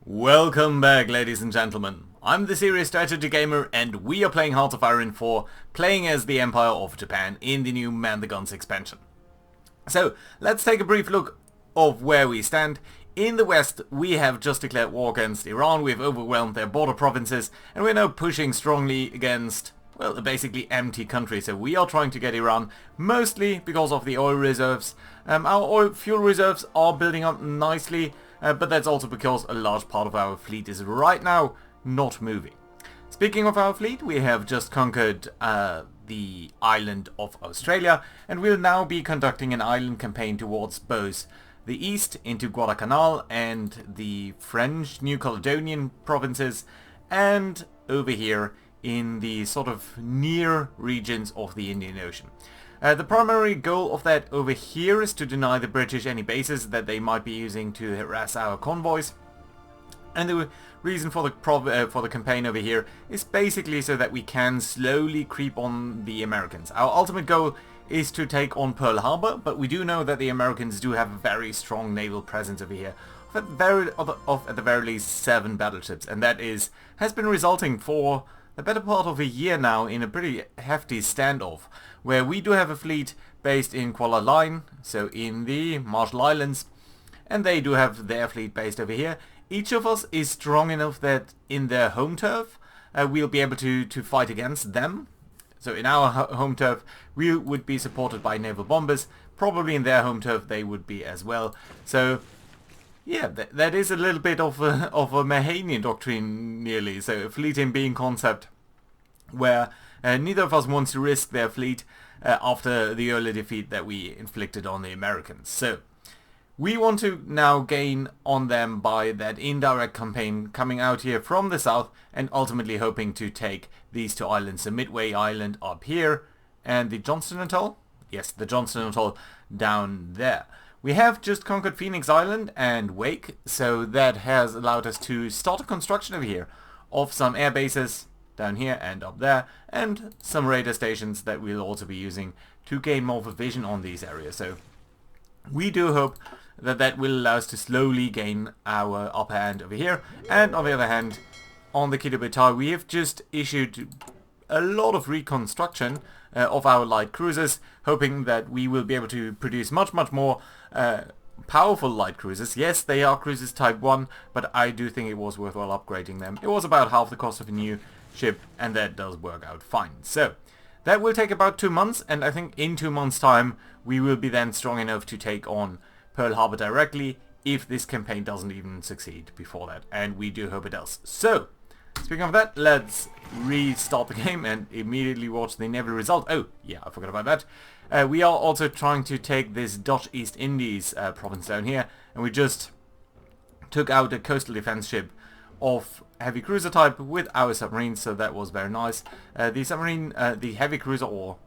Welcome back, ladies and gentlemen. I'm the Serious Strategy Gamer and we are playing Hearts of Iron 4, playing as the Empire of Japan in the new Man the Guns expansion. So, let's take a brief look of where we stand. In the west, we have just declared war against Iran, we have overwhelmed their border provinces, and we're now pushing strongly against, well, a basically empty country. So we are trying to get Iran, mostly because of the oil reserves. Our fuel reserves are building up nicely, but that's also because a large part of our fleet is right now not moving. Speaking of our fleet, we have just conquered the island of Australia, and we'll now be conducting an island campaign towards both the east into Guadalcanal and the French New Caledonian provinces, and over here in the sort of near regions of the Indian Ocean. The primary goal of that over here is to deny the British any bases that they might be using to harass our convoys. And the reason for the campaign over here is basically so that we can slowly creep on the Americans. Our ultimate goal is to take on Pearl Harbor, but we do know that the Americans do have a very strong naval presence over here, at the very least 7 battleships, and that has been resulting for the better part of a year now in a pretty hefty standoff, where we do have a fleet based in Kuala Lumpur, so in the Marshall Islands, and they do have their fleet based over here. Each of us is strong enough that in their home turf we'll be able to fight against them. So in our home turf we would be supported by naval bombers, probably in their home turf they would be as well. So yeah, that is a little bit of a Mahanian doctrine nearly, so a fleet in being concept, where neither of us wants to risk their fleet after the early defeat that we inflicted on the Americans. So we want to now gain on them by that indirect campaign coming out here from the south and ultimately hoping to take these 2 islands, the Midway Island up here and the Johnston Atoll. Yes, the Johnston Atoll down there. We have just conquered Phoenix Island and Wake, so that has allowed us to start a construction over here of some air bases down here and up there, and some radar stations that we'll also be using to gain more of a vision on these areas. So we do hope that that will allow us to slowly gain our upper hand over here. And on the other hand, on the Kido Butai, we have just issued a lot of reconstruction of our light cruisers, hoping that we will be able to produce much more powerful light cruisers. Yes, they are cruisers type 1, but I do think it was worthwhile upgrading them. It was about half the cost of a new ship, and that does work out fine. So that will take about 2 months, and I think in 2 months time we will be then strong enough to take on Pearl Harbor directly, if this campaign doesn't even succeed before that, and we do hope it does. So speaking of that, let's restart the game and immediately watch the naval result. Oh yeah, I forgot about that. We are also trying to take this Dutch East Indies province down here, and we just took out a coastal defense ship of heavy cruiser type with our submarines, so that was very nice. The heavy cruiser or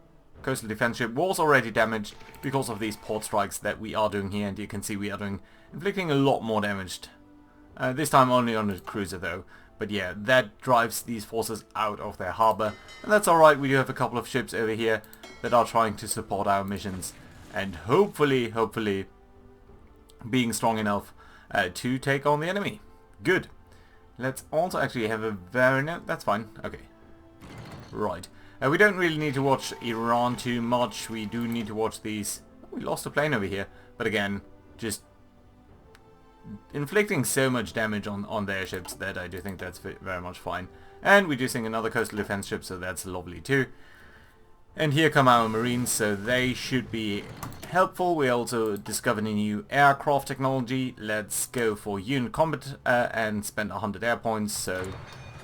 coastal defense ship was already damaged because of these port strikes that we are doing here, and you can see we are inflicting a lot more damage. This time only on the cruiser though. But yeah, that drives these forces out of their harbour, and that's alright. We do have a couple of ships over here that are trying to support our missions, and hopefully being strong enough to take on the enemy. Good. Let's also actually have a no, that's fine. Okay. Right. We don't really need to watch Iran too much. We do need to watch these. Oh, we lost a plane over here, but again, just inflicting so much damage on their ships that I do think that's very much fine. And we do sink another coastal defense ship, so that's lovely too. And here come our marines, so they should be helpful. We also discovered a new aircraft technology. Let's go for unit combat and spend 100 air points, so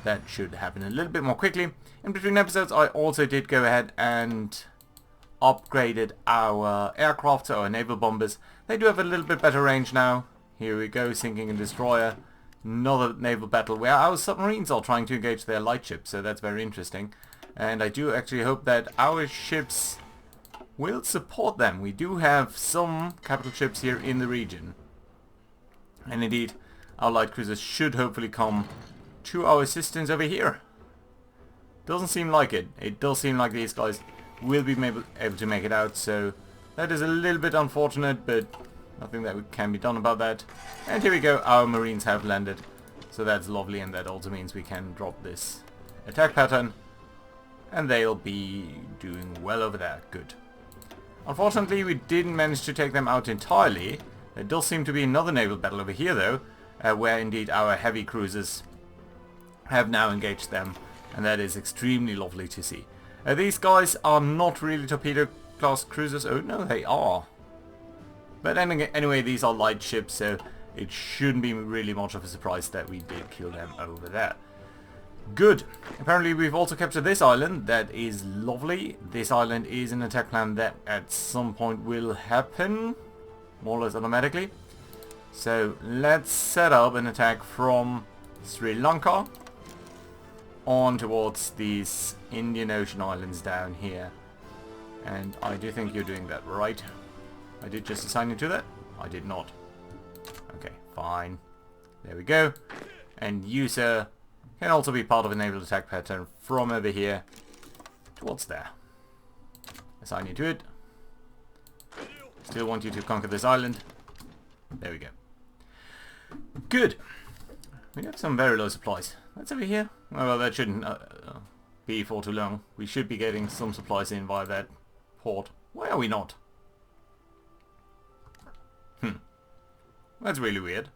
that should happen a little bit more quickly. In between episodes I also did go ahead and upgraded our aircraft, so our naval bombers. They do have a little bit better range now. Here we go, sinking a destroyer. Another naval battle where our submarines are trying to engage their light ships, so that's very interesting. And I do actually hope that our ships will support them. We do have some capital ships here in the region. And indeed, our light cruisers should hopefully come to our assistance over here. Doesn't seem like it. It does seem like these guys will be able to make it out, so that is a little bit unfortunate, but nothing that can be done about that. And here we go, our marines have landed. So that's lovely, and that also means we can drop this attack pattern, and they'll be doing well over there. Good. Unfortunately, we didn't manage to take them out entirely. There does seem to be another naval battle over here, though, where indeed our heavy cruisers have now engaged them, and that is extremely lovely to see. These guys are not really torpedo-class cruisers. Oh, no, they are. But anyway, these are light ships, so it shouldn't be really much of a surprise that we did kill them over there. Good. Apparently we've also captured this island. That is lovely. This island is an attack plan that at some point will happen, more or less automatically. So let's set up an attack from Sri Lanka on towards these Indian Ocean islands down here. And I do think you're doing that right. I did just assign you to that? I did not. Okay, fine. There we go. And you, sir, can also be part of a naval attack pattern from over here towards there. Assign you to it. Still want you to conquer this island. There we go. Good. We have some very low supplies. That's over here. Well, that shouldn't be for too long. We should be getting some supplies in via that port. Why are we not? That's really weird.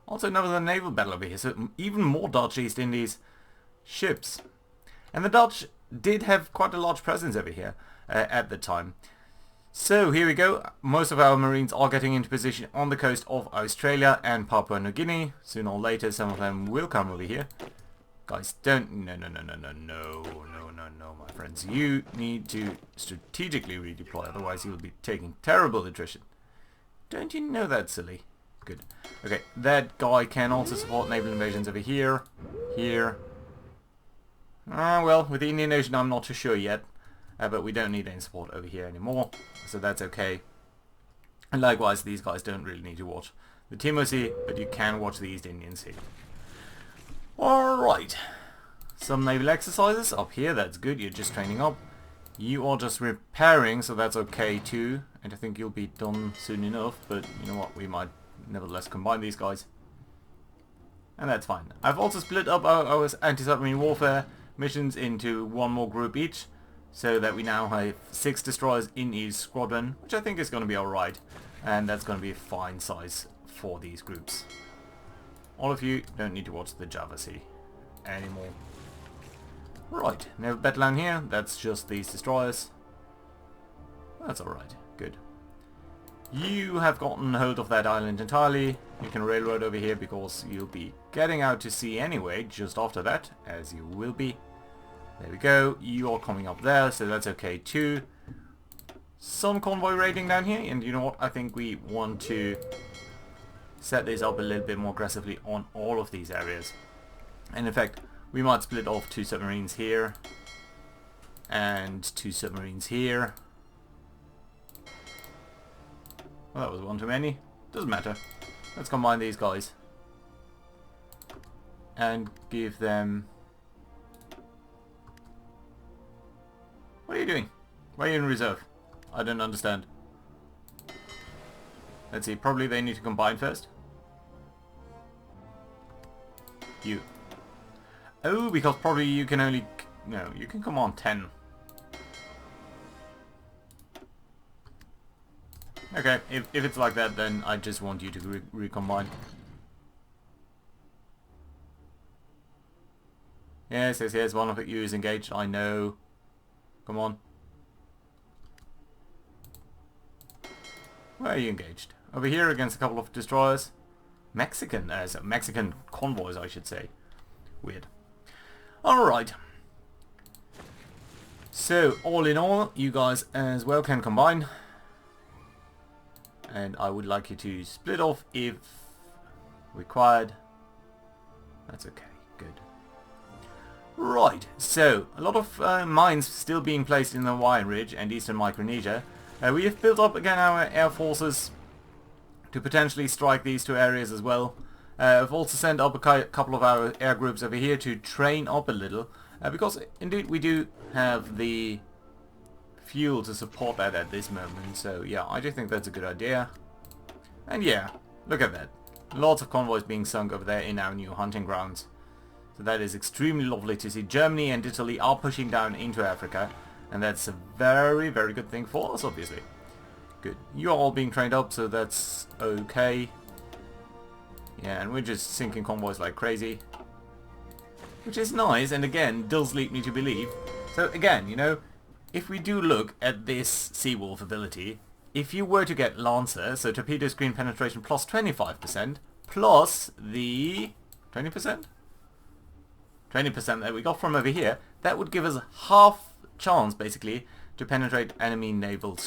Also another naval battle over here, so even more Dutch East Indies ships. And the Dutch did have quite a large presence over here at the time. So here we go. Most of our Marines are getting into position on the coast of Australia and Papua New Guinea. Sooner or later some of them will come over here. Guys, don't... No, my friends. You need to strategically redeploy, otherwise you'll be taking terrible attrition. Don't you know that, silly? Good. Okay, that guy can also support naval invasions over here. Here. Well, with the Indian Ocean I'm not too sure yet. But we don't need any support over here anymore. So that's okay. And likewise, these guys don't really need to watch the Timor Sea, but you can watch the East Indian Sea. Alright. Some naval exercises up here, that's good. You're just training up. You are just repairing, so that's okay too. And I think you'll be done soon enough, but you know what, we might nevertheless combine these guys. And that's fine. I've also split up our anti-submarine warfare missions into one more group each, so that we now have 6 destroyers in each squadron, which I think is going to be alright. And that's going to be a fine size for these groups. All of you don't need to watch the Java Sea anymore. Right, naval battle line here, that's just these destroyers. That's alright, good. You have gotten hold of that island entirely. You can railroad over here because you'll be getting out to sea anyway, just after that, as you will be. There we go, you are coming up there, so that's okay too. Some convoy raiding down here, and you know what, I think we want to set this up a little bit more aggressively on all of these areas. And in fact, we might split off 2 submarines here, and 2 submarines here. Well, that was one too many. Doesn't matter. Let's combine these guys. And give them... What are you doing? Why are you in reserve? I don't understand. Let's see, probably they need to combine first. You. Oh, because probably you can only... No, you can command 10. Okay, if it's like that, then I just want you to recombine. Yes, one of you is engaged, I know. Come on. Where are you engaged? Over here against a couple of destroyers. Mexican convoys, I should say. Weird. Alright. So, all in all, you guys as well can combine. And I would like you to split off if required. That's okay, good. Right, so a lot of mines still being placed in the Hawaiian Ridge and Eastern Micronesia. We have built up again our air forces to potentially strike these 2 areas as well. I've also sent up a couple of our air groups over here to train up a little, because indeed we do have the fuel to support that at this moment. So yeah, I do think that's a good idea. And yeah, look at that. Lots of convoys being sunk over there in our new hunting grounds. So that is extremely lovely to see. Germany and Italy are pushing down into Africa, and that's a very, very good thing for us, obviously. Good. You're all being trained up, so that's okay. Yeah, and we're just sinking convoys like crazy. Which is nice, and again, does lead me to believe. So again, you know, if we do look at this Seawolf ability, if you were to get Lancer, so torpedo screen penetration plus 25%, plus the 20%? 20% that we got from over here, that would give us half chance, basically, to penetrate enemy naval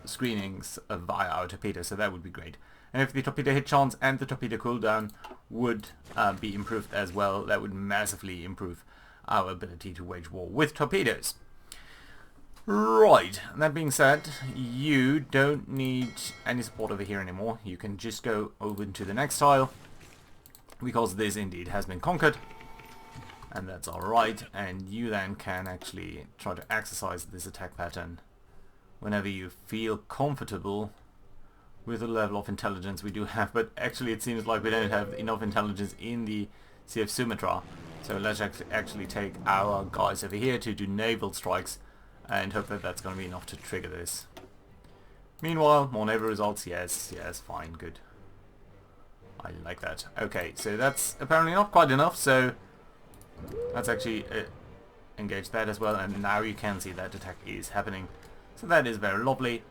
screenings via our torpedo, so that would be great. And if the torpedo hit chance and the torpedo cooldown would be improved as well, that would massively improve our ability to wage war with torpedoes. Right, that being said, you don't need any support over here anymore. You can just go over to the next tile, because this indeed has been conquered. And that's alright, and you then can actually try to exercise this attack pattern whenever you feel comfortable with the level of intelligence we do have. But actually it seems like we don't have enough intelligence in the Sea of Sumatra. So let's actually take our guys over here to do naval strikes and hope that that's going to be enough to trigger this. Meanwhile, more naval results, yes, fine, good. I like that. Okay, so that's apparently not quite enough, so let's actually engage that as well, and now you can see that attack is happening. So that is very lovely.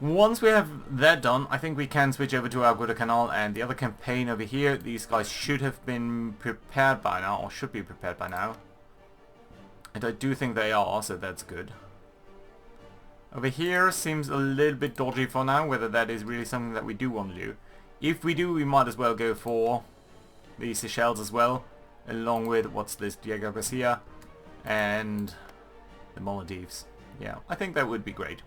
Once we have that done, I think we can switch over to our Guadalcanal and the other campaign over here. These guys should have been prepared by now, or should be prepared by now. And I do think they are, so that's good. Over here seems a little bit dodgy for now, whether that is really something that we do want to do. If we do, we might as well go for the Seychelles as well, along with, what's this, Diego Garcia and the Maldives. Yeah, I think that would be great.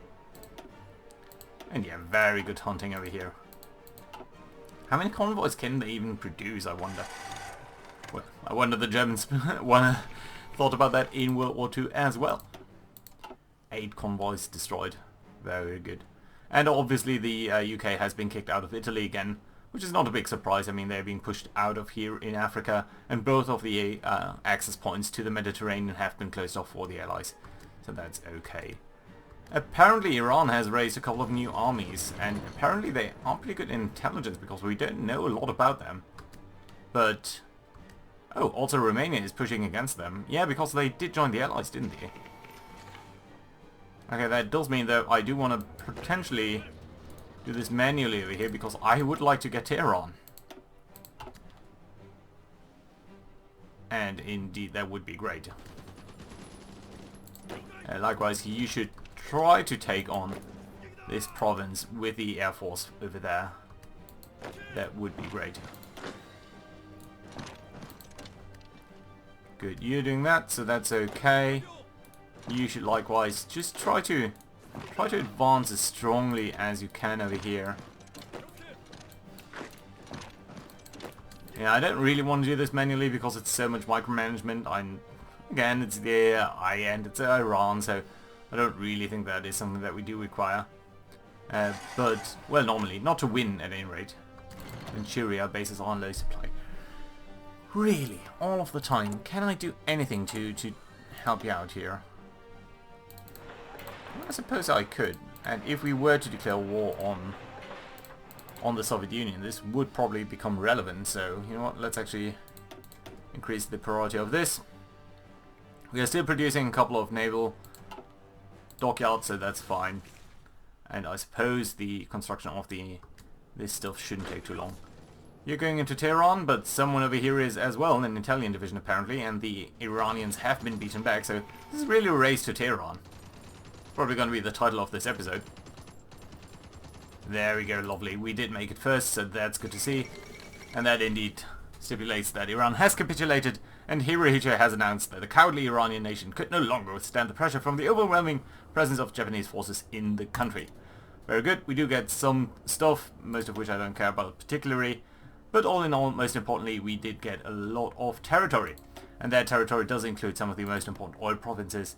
And yeah, very good hunting over here. How many convoys can they even produce, I wonder? Well, I wonder the Germans thought about that in World War II as well. 8 convoys destroyed. Very good. And obviously the UK has been kicked out of Italy again, which is not a big surprise. I mean, they're being pushed out of here in Africa, and both of the access points to the Mediterranean have been closed off for the Allies. So that's okay. Apparently Iran has raised a couple of new armies, and apparently they are pretty good in intelligence, because we don't know a lot about them. But oh, also Romania is pushing against them. Yeah, because they did join the Allies, didn't they? Okay, that does mean that I do want to potentially do this manually over here, because I would like to get Tehran. And indeed, that would be great. Likewise, you should try to take on this province with the Air Force over there. That would be great. Good, you're doing that, so that's okay. You should likewise just try to advance as strongly as you can over here. Yeah, I don't really want to do this manually because it's so much micromanagement. Again, it's the IEND, it's Iran, so I don't really think that is something that we do require. But, well, normally, not to win at any rate. Manchuria, our bases are on low supply. Really, all of the time, can I do anything to help you out here? I suppose I could, and if we were to declare war on the Soviet Union, this would probably become relevant, so you know what, let's actually increase the priority of this. We are still producing a couple of naval dockyards, so that's fine, and I suppose the construction of this stuff shouldn't take too long. You're going into Tehran, but someone over here is as well, an Italian division apparently, and the Iranians have been beaten back, so this is really a race to Tehran. Probably going to be the title of this episode. There we go, lovely. We did make it first, so that's good to see. And that indeed stipulates that Iran has capitulated, and Hirohito has announced that the cowardly Iranian nation could no longer withstand the pressure from the overwhelming presence of Japanese forces in the country. Very good. We do get some stuff, most of which I don't care about particularly. But all in all, most importantly, we did get a lot of territory. And that territory does include some of the most important oil provinces,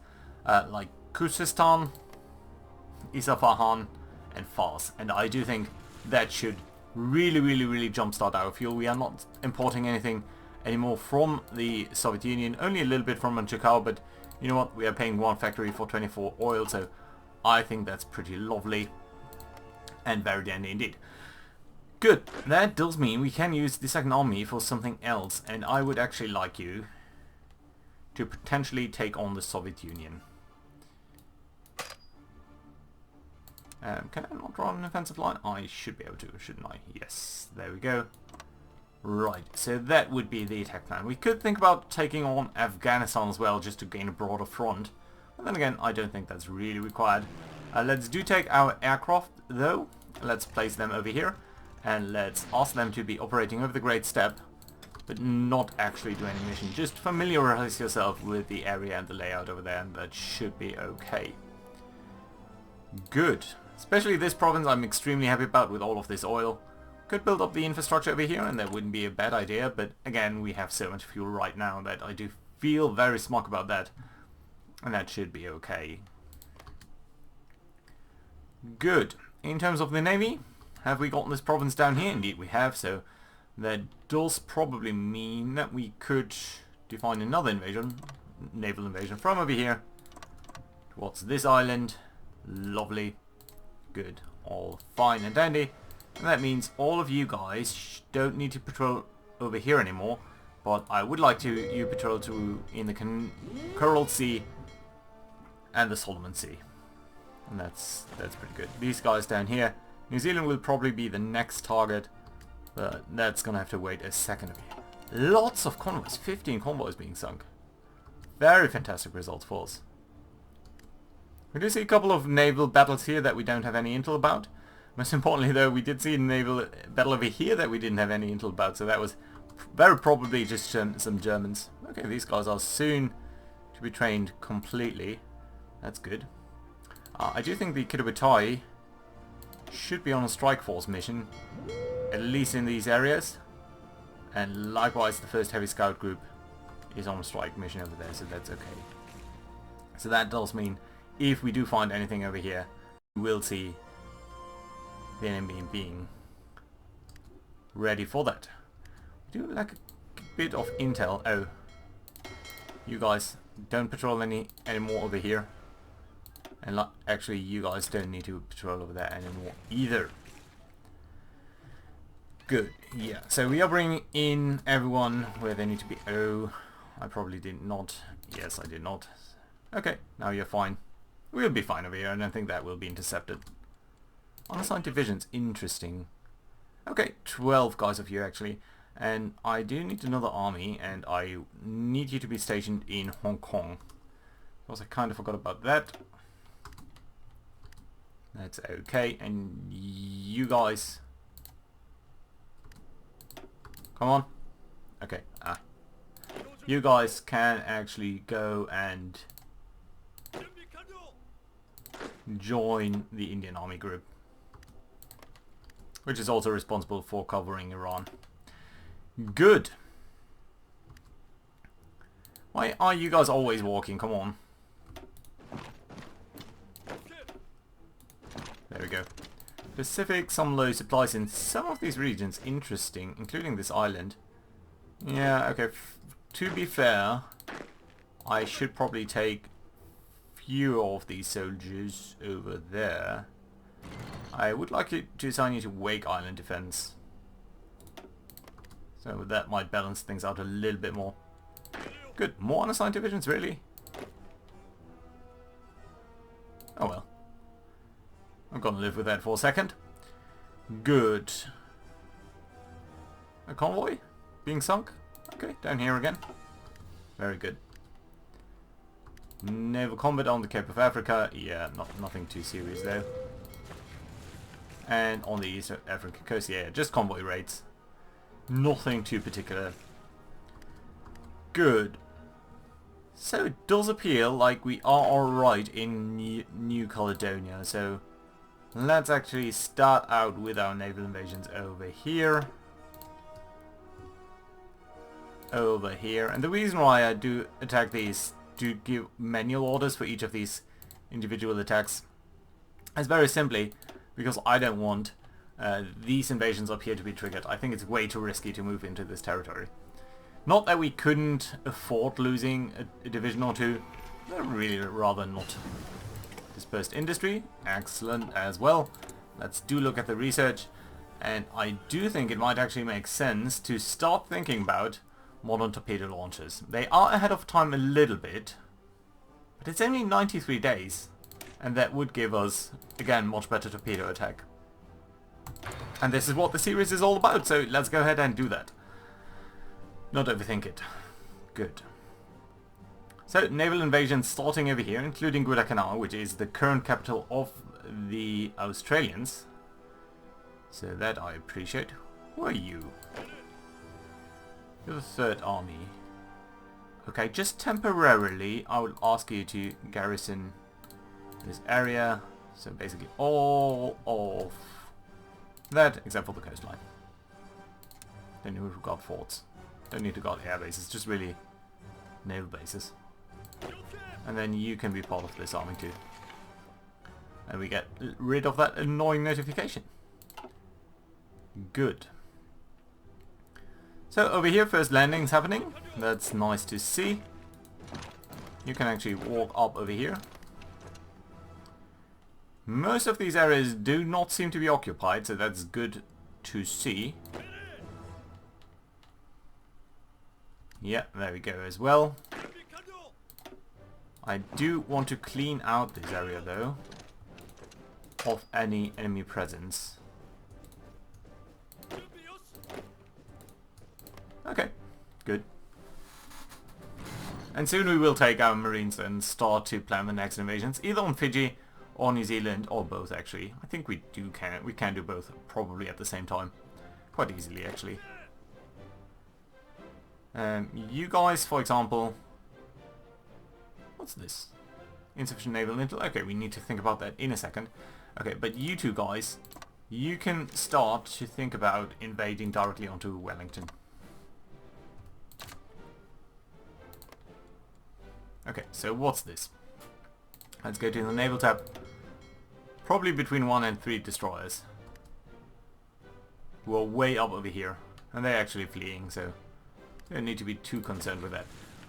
like Khuzestan, Isfahan, and Fars. And I do think that should really jumpstart our fuel. We are not importing anything anymore from the Soviet Union, only a little bit from Manchukuo, but you know what, we are paying one factory for 24 oil, so I think that's pretty lovely and very dandy indeed. Good, that does mean we can use the second army for something else, and I would actually like you to potentially take on the Soviet Union. Can I not draw an offensive line? I should be able to, shouldn't I? Yes, there we go. Right, so that would be the attack plan. We could think about taking on Afghanistan as well, just to gain a broader front. But then again, I don't think that's really required. Let's take our aircraft, though. Let's place them over here. And let's ask them to be operating over the Great Steppe, but not actually do any mission. Just familiarize yourself with the area and the layout over there, and that should be okay. Good. Especially this province I'm extremely happy about with all of this oil. Could build up the infrastructure over here and that wouldn't be a bad idea, but again we have so much fuel right now that I do feel very smug about that. And that should be okay. Good. In terms of the navy, have we gotten this province down here? Indeed we have, so that does probably mean that we could define another invasion, naval invasion, from over here towards this island. Lovely. Good. All fine and dandy. And that means all of you guys don't need to patrol over here anymore, but I would like you patrol to in the Coral Sea and the Solomon Sea. And that's pretty good. These guys down here, New Zealand will probably be the next target, but that's gonna have to wait a second. Lots of convoys, 15 convoys being sunk. Very fantastic results for us. We do see a couple of naval battles here that we don't have any intel about. Most importantly though, we did see a naval battle over here that we didn't have any intel about, so that was very probably just some Germans. Okay, these guys are soon to be trained completely. That's good. I do think the Kiribatai should be on a strike force mission, at least in these areas. And likewise the first heavy scout group is on a strike mission over there, so that's okay. So that does mean if we do find anything over here, we will see the enemy being ready for that. We do like a bit of intel. Oh, you guys don't patrol anymore over here. And actually you guys don't need to patrol over there anymore either. Good, yeah. So we are bringing in everyone where they need to be. Oh, I probably did not. Yes, I did not. Okay, now you're fine. We'll be fine over here. I don't think that will be intercepted. Unassigned divisions, interesting. Okay, 12 guys of you actually. And I do need another army, and I need you to be stationed in Hong Kong. Because I kind of forgot about that. That's okay, and you guys... Come on. Okay, you guys can actually go and join the Indian Army Group, which is also responsible for covering Iran. Good. Why are you guys always walking? Come on. There we go. Pacific, some low supplies in some of these regions. Interesting, including this island. Yeah, okay. To be fair, I should probably take few of these soldiers over there. I would like to assign you to Wake Island defense. So that might balance things out a little bit more. Good. More unassigned divisions, really? Oh well. I'm gonna live with that for a second. Good. A convoy being sunk? Okay, down here again. Very good. Naval combat on the Cape of Africa. Yeah, nothing too serious though. And on the East African coast, yeah, just convoy raids. Nothing too particular. Good. So it does appear like we are alright in New Caledonia, so let's actually start out with our naval invasions over here. Over here. And the reason why I do attack these, to give manual orders for each of these individual attacks, is very simply because I don't want these invasions appear to be triggered. I think it's way too risky to move into this territory. Not that we couldn't afford losing a division or two, really rather not. Dispersed industry, excellent as well. Let's do look at the research, and I do think it might actually make sense to start thinking about modern torpedo launchers. They are ahead of time a little bit, but it's only 93 days, and that would give us, again, much better torpedo attack. And this is what the series is all about, so let's go ahead and do that. Not overthink it. Good. So, naval invasion starting over here, including Guadalcanal, which is the current capital of the Australians. So that I appreciate. Who are you? You're the Third Army. Okay, just temporarily I will ask you to garrison this area. So basically all of that except for the coastline. Don't need to guard forts. Don't need to guard air bases, just really naval bases. And then you can be part of this army too. And we get rid of that annoying notification. Good. So over here first landing's happening. That's nice to see. You can actually walk up over here. Most of these areas do not seem to be occupied, so that's good to see. Yeah, there we go as well. I do want to clean out this area though of any enemy presence. Okay, good. And soon we will take our marines and start to plan the next invasions, either on Fiji or New Zealand, or both actually. I think we can do both probably at the same time. Quite easily actually. You guys, for example... What's this? Insufficient naval intel? Okay, we need to think about that in a second. Okay, but you two guys, you can start to think about invading directly onto Wellington. Okay, so what's this? Let's go to the naval tab. Probably between 1 and 3 destroyers. Who are way up over here. And they're actually fleeing, so you don't need to be too concerned with that.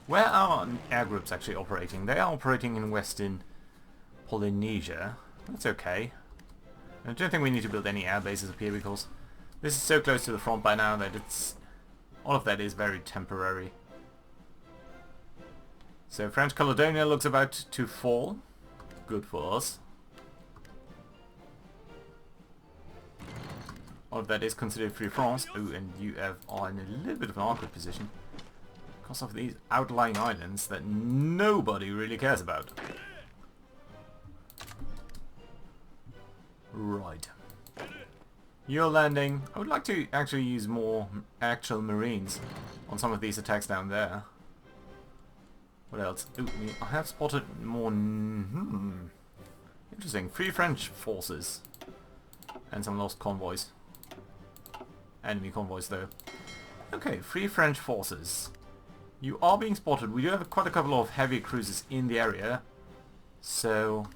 Where are air groups actually operating? They are operating in Western Polynesia. That's okay. I don't think we need to build any air bases up here because this is so close to the front by now that it's... all of that is very temporary. So French Caledonia looks about to fall. Good for us. All of that is considered Free France. Oh, and you are in a little bit of an awkward position because of these outlying islands that nobody really cares about. Right. You're landing. I would like to actually use more actual marines on some of these attacks down there. What else? Ooh, I have spotted more... Interesting. 3 French forces. And some lost convoys. Enemy convoys though. Okay, 3 French forces. You are being spotted. We do have quite a couple of heavy cruisers in the area. So...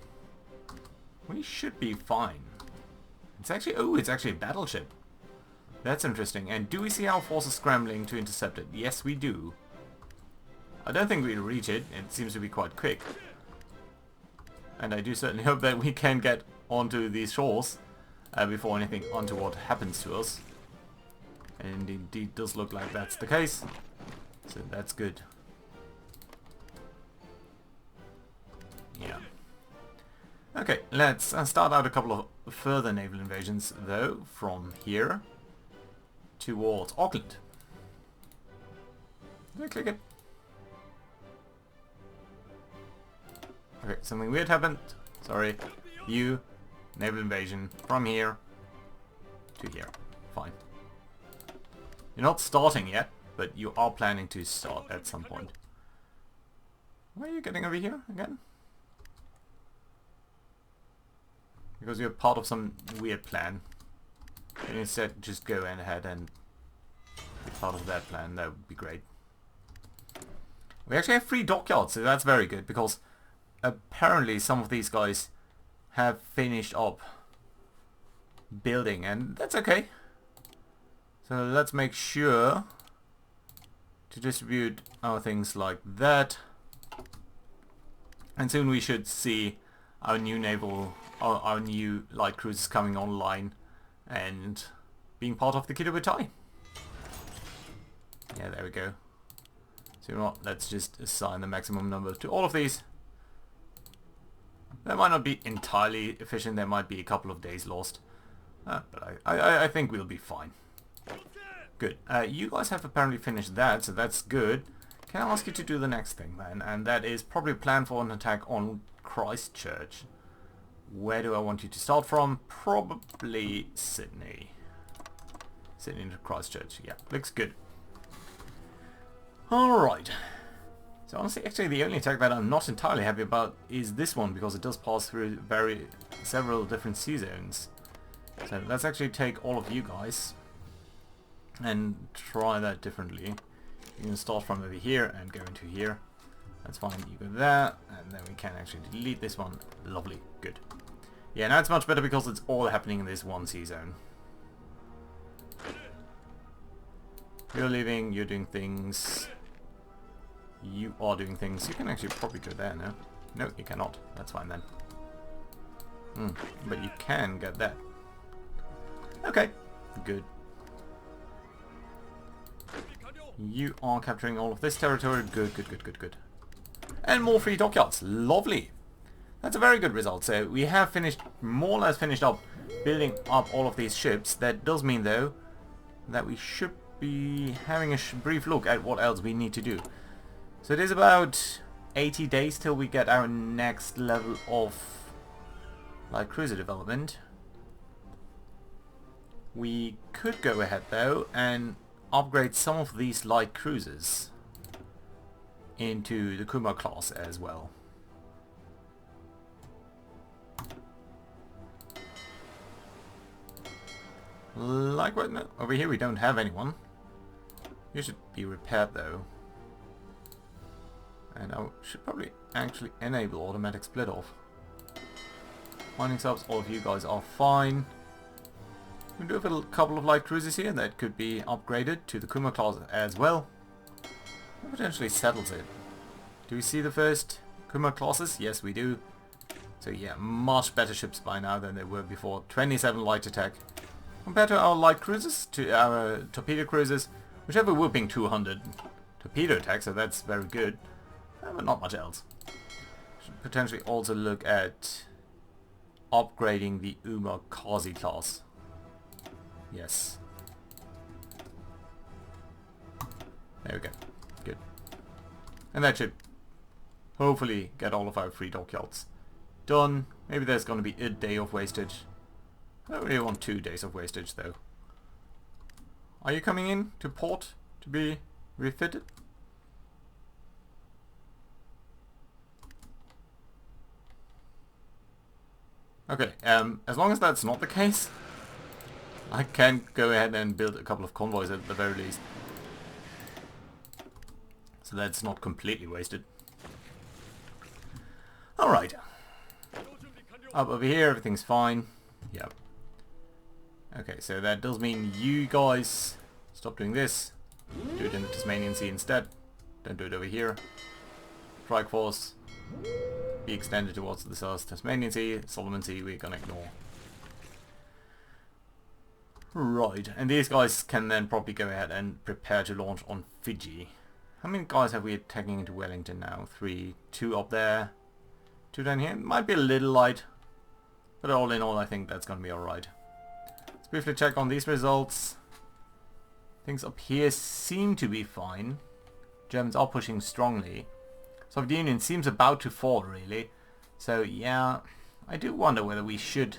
we should be fine. It's actually... oh, it's actually a battleship. That's interesting. And do we see our forces scrambling to intercept it? Yes, we do. I don't think we'll reach it. It seems to be quite quick. And I do certainly hope that we can get onto these shores before anything untoward happens to us. And indeed does look like that's the case. So that's good. Yeah. Okay, let's start out a couple of further naval invasions though from here towards Auckland. Did I click it? Okay, something weird happened. Sorry. You, naval invasion from here to here. Fine. You're not starting yet, but you are planning to start at some point. Why are you getting over here again? Because you're part of some weird plan. And instead just go ahead and be part of that plan. That would be great. We actually have 3 dockyards, so that's very good because apparently some of these guys have finished up building, and that's okay. So let's make sure to distribute our things like that. And soon we should see our new naval, our new light cruisers coming online and being part of the Kido Butai. Yeah, there we go. So you know what, let's just assign the maximum number to all of these. That might not be entirely efficient, there might be a couple of days lost. But I think we'll be fine. Good. You guys have apparently finished that, so that's good. Can I ask you to do the next thing then? And that is probably plan for an attack on Christchurch. Where do I want you to start from? Probably Sydney. Sydney to Christchurch. Yeah, looks good. Alright. So honestly, actually the only attack that I'm not entirely happy about is this one, because it does pass through several different sea zones. So let's actually take all of you guys and try that differently. You can start from over here and go into here. That's fine, you go there, and then we can actually delete this one. Lovely, good. Yeah, now it's much better because it's all happening in this one sea zone. You're leaving, you're doing things. You are doing things. You can actually probably go there now. No, you cannot. That's fine then. But you can get that. Okay, good. You are capturing all of this territory. Good, good, good, good, good. And more free dockyards. Lovely. That's a very good result. So we have finished, more or less finished up building up all of these ships. That does mean though that we should be having a brief look at what else we need to do. So it is about 80 days till we get our next level of light cruiser development. We could go ahead though and upgrade some of these light cruisers into the Kuma class as well. Like what? No, over here we don't have anyone. You should be repaired though. And I should probably actually enable automatic split off. Mining subs, all of you guys are fine. We do have a couple of light cruisers here that could be upgraded to the Kuma class as well. That potentially settles it. Do we see the first Kuma classes? Yes, we do. So yeah, much better ships by now than they were before. 27 light attack. Compared to our light cruisers, to our torpedo cruisers, which have a whooping 200 torpedo attack, so that's very good. But not much else. Should potentially also look at upgrading the Uma Kazi class. Yes. There we go. Good. And that should hopefully get all of our free dockyards done. Maybe there's going to be a day of wastage. I don't really want 2 days of wastage though. Are you coming in to port to be refitted? Okay, as long as that's not the case, I can go ahead and build a couple of convoys at the very least. So that's not completely wasted. Alright. Up over here, everything's fine. Yep. Okay, so that does mean you guys stop doing this. Do it in the Tasmanian Sea instead. Don't do it over here. Strike Force. Be extended towards the South Tasmanian Sea. Solomon Sea we're gonna ignore. Right, and these guys can then probably go ahead and prepare to launch on Fiji. How many guys have we attacking into Wellington now? 3, 2 up there, 2 down here. Might be a little light, but all in all I think that's gonna be alright. Let's briefly check on these results. Things up here seem to be fine. Germans are pushing strongly. Soviet Union seems about to fall really. So yeah, I do wonder whether we should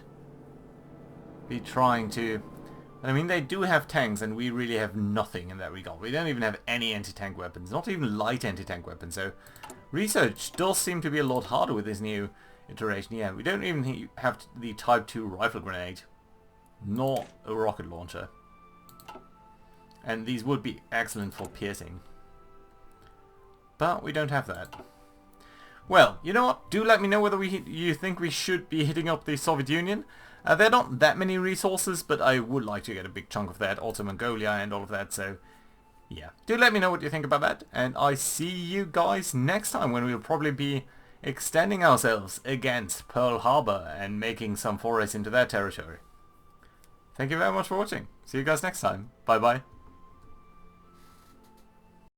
be trying to... I mean, they do have tanks and we really have nothing in that regard. We don't even have any anti-tank weapons, not even light anti-tank weapons. So research does seem to be a lot harder with this new iteration. Yeah, we don't even have the Type 2 rifle grenade, nor a rocket launcher. And these would be excellent for piercing. But we don't have that. Well, you know what? Do let me know whether you think we should be hitting up the Soviet Union. There are not that many resources, but I would like to get a big chunk of that, also Mongolia and all of that, so yeah. Do let me know what you think about that, and I see you guys next time when we'll probably be extending ourselves against Pearl Harbor and making some forays into their territory. Thank you very much for watching. See you guys next time. Bye bye.